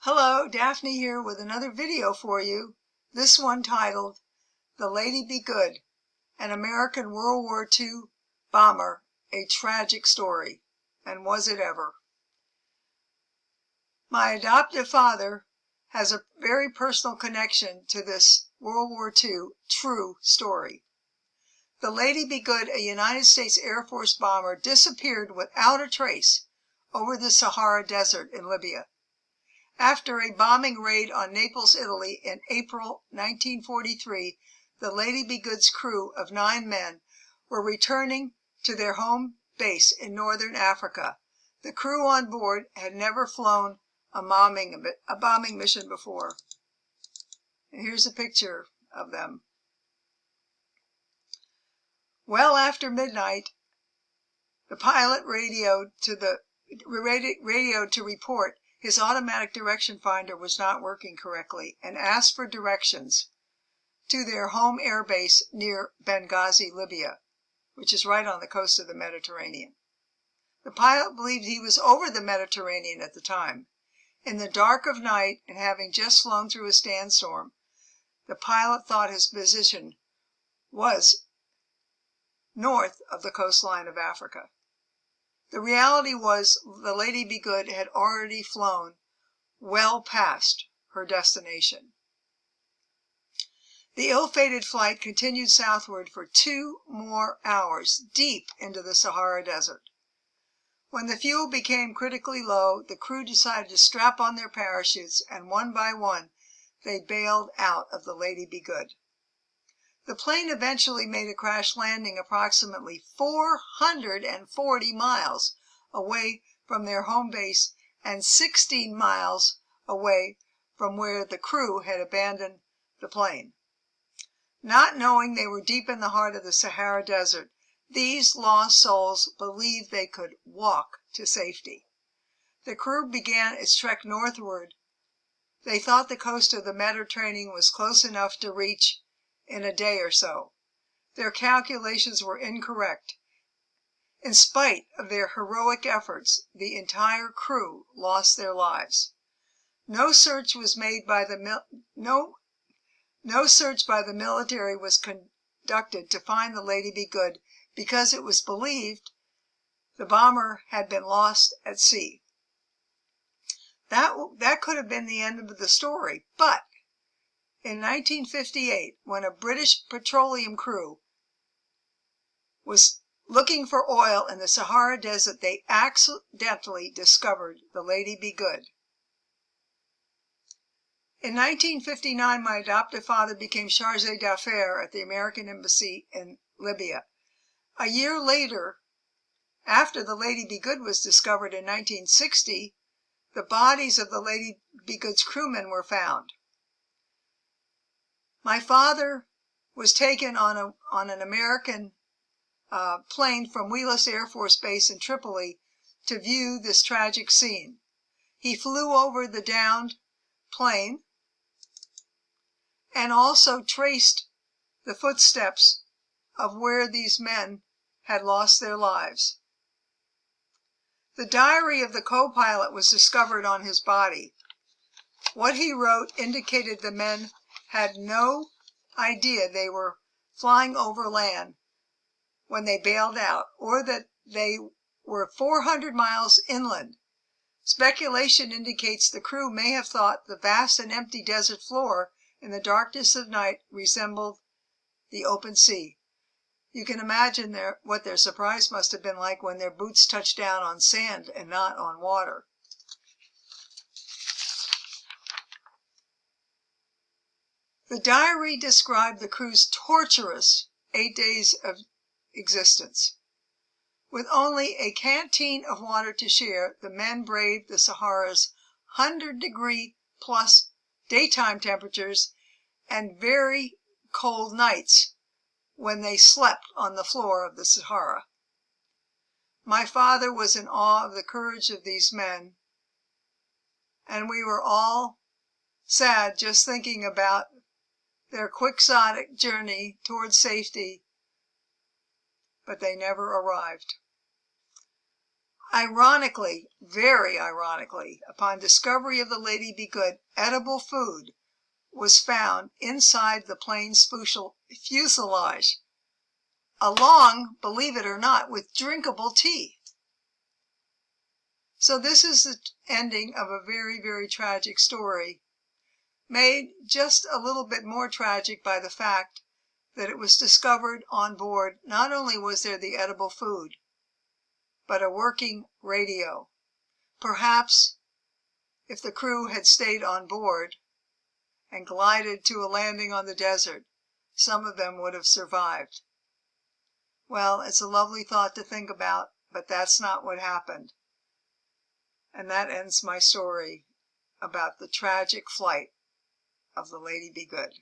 Hello, Daphne here with another video for you. This one titled, The Lady Be Good, an American World War II Bomber, a Tragic Story. And was it ever? My adoptive father has a very personal connection to this World War II true story. The Lady Be Good, a United States Air Force bomber, disappeared without a trace over the Sahara Desert in Libya. After a bombing raid on Naples, Italy in April 1943, the Lady Be Good's crew of 9 men were returning to their home base in northern Africa. The crew on board had never flown a bombing mission before. And here's a picture of them. Well after midnight, the pilot radioed to report his automatic direction finder was not working correctly and asked for directions to their home air base near Benghazi, Libya, which is right on the coast of the Mediterranean. The pilot believed he was over the Mediterranean at the time. In the dark of night and having just flown through a sandstorm, the pilot thought his position was north of the coastline of Africa. The reality was the Lady Be Good had already flown well past her destination. The ill-fated flight continued southward for 2 more hours, deep into the Sahara Desert. When the fuel became critically low, the crew decided to strap on their parachutes, and one by one, they bailed out of the Lady Be Good. The plane eventually made a crash landing approximately 440 miles away from their home base and 16 miles away from where the crew had abandoned the plane. Not knowing they were deep in the heart of the Sahara Desert, these lost souls believed they could walk to safety. The crew began its trek northward. They thought the coast of the Mediterranean was close enough to reach in a day or so. Their calculations were incorrect. In spite of their heroic efforts, the entire crew lost their lives. No search by the military was conducted to find the Lady Be Good because it was believed the bomber had been lost at sea. That could have been the end of the story, but in 1958, when a British petroleum crew was looking for oil in the Sahara Desert, they accidentally discovered the Lady Be Good. In 1959, my adoptive father became chargé d'affaires at the American Embassy in Libya. A year later, after the Lady Be Good was discovered in 1960, the bodies of the Lady Be Good's crewmen were found. My father was taken on an American plane from Wheelus Airforce Base in Tripoli to view this tragic scene. He flew over the downed plane and also traced the footsteps of where these men had lost their lives. The diary of the co-pilot was discovered on his body. What he wrote indicated the men had no idea they were flying over land when they bailed out, or that they were 400 miles inland. Speculation indicates the crew may have thought the vast and empty desert floor in the darkness of night resembled the open sea. You can imagine what their surprise must have been like when their boots touched down on sand and not on water. The diary described the crew's torturous 8 days of existence. With only a canteen of water to share, the men braved the Sahara's 100-degree plus daytime temperatures and very cold nights when they slept on the floor of the Sahara. My father was in awe of the courage of these men, and we were all sad just thinking about their quixotic journey towards safety, but they never arrived. Ironically, very ironically, upon discovery of the Lady Be Good, edible food was found inside the plane's fuselage, along, believe it or not, with drinkable tea. So this is the ending of a very, very tragic story, made just a little bit more tragic by the fact that it was discovered on board. Not only was there the edible food, but a working radio. Perhaps if the crew had stayed on board and glided to a landing on the desert, some of them would have survived. Well, it's a lovely thought to think about, but that's not what happened. And that ends my story about the tragic flight of the Lady Be Good.